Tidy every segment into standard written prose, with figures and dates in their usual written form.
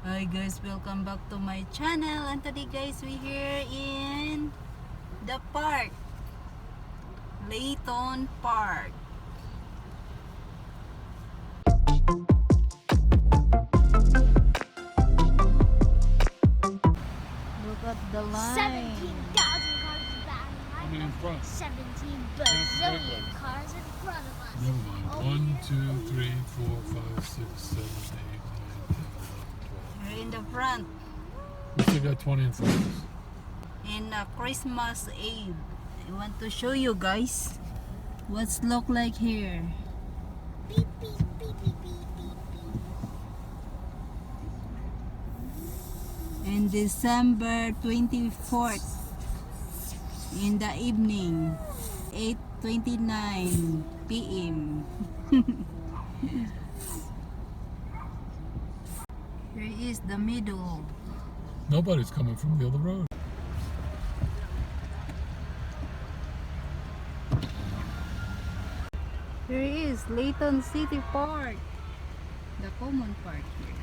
Hi guys, welcome back to my channel. And today guys, we here in the park, Layton Park. Look at the line. 17,000 cars in back How many in front? 17 bazillion cars in front of us. Never mind. Oh, 1, yeah. 2, 3, 4, 5, 6, 7, 8, 9, 10, 11, 12. We're in the front We still got 20 in front of us. in Christmas Eve. I want to show you guys what's look like here. Beep, beep, beep, beep, beep, beep, beep. In December 24th in the evening, 8:29 p.m. Here is the middle. Nobody's coming from the other road. Here is Layton City Park, the common park here.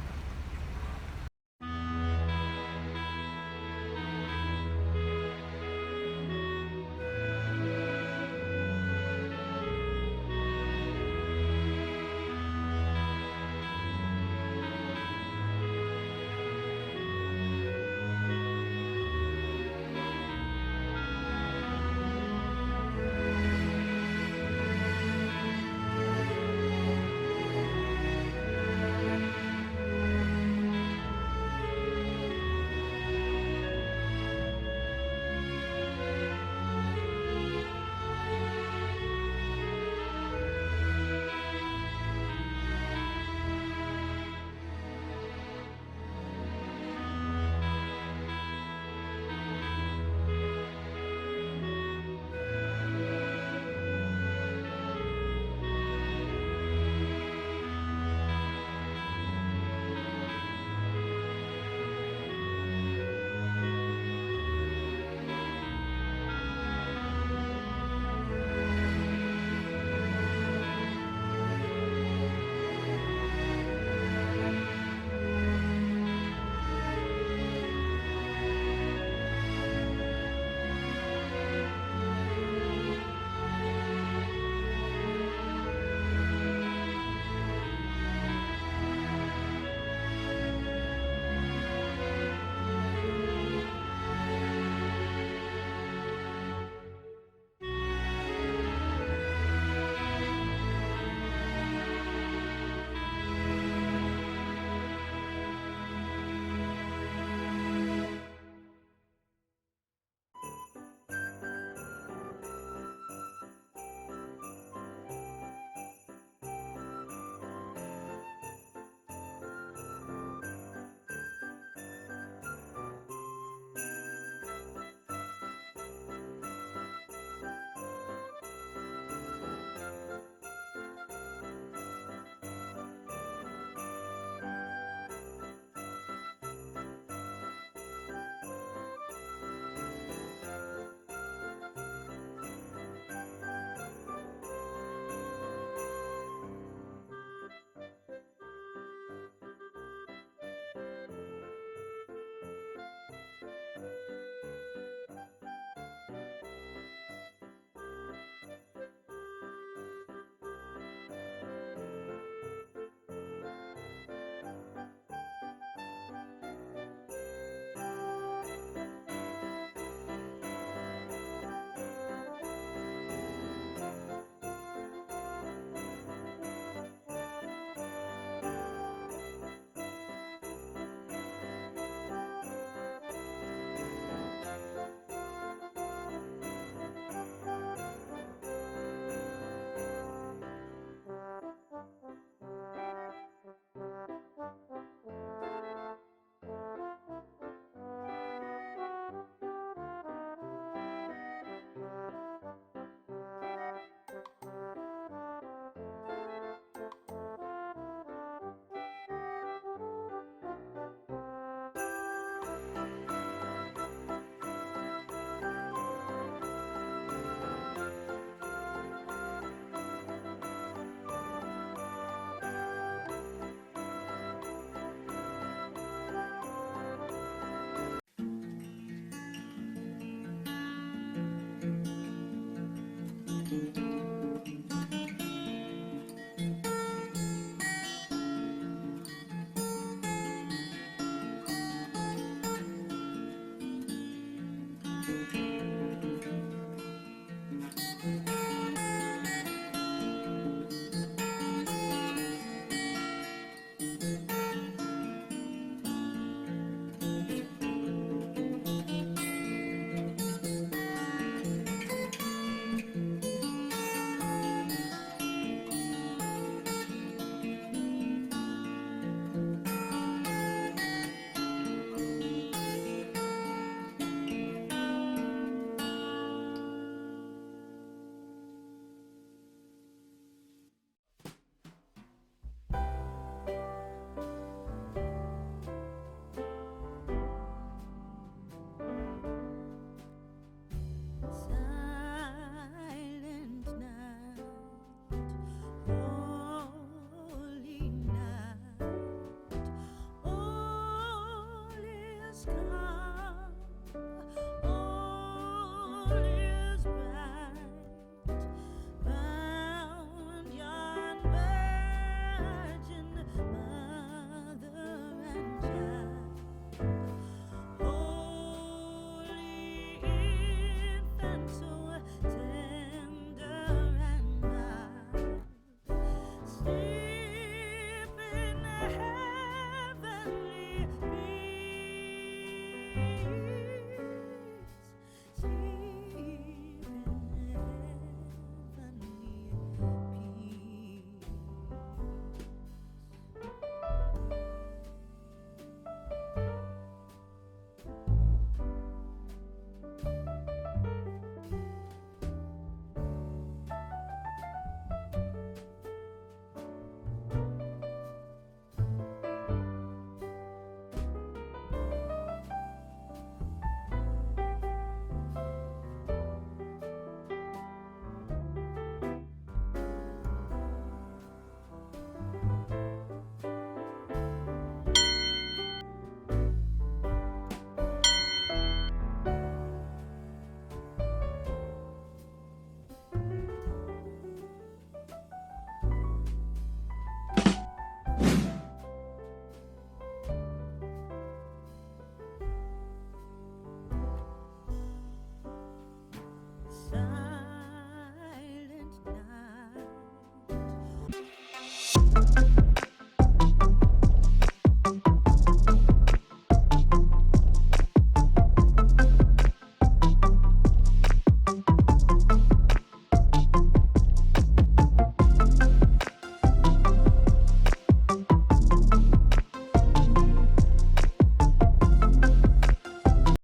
sky.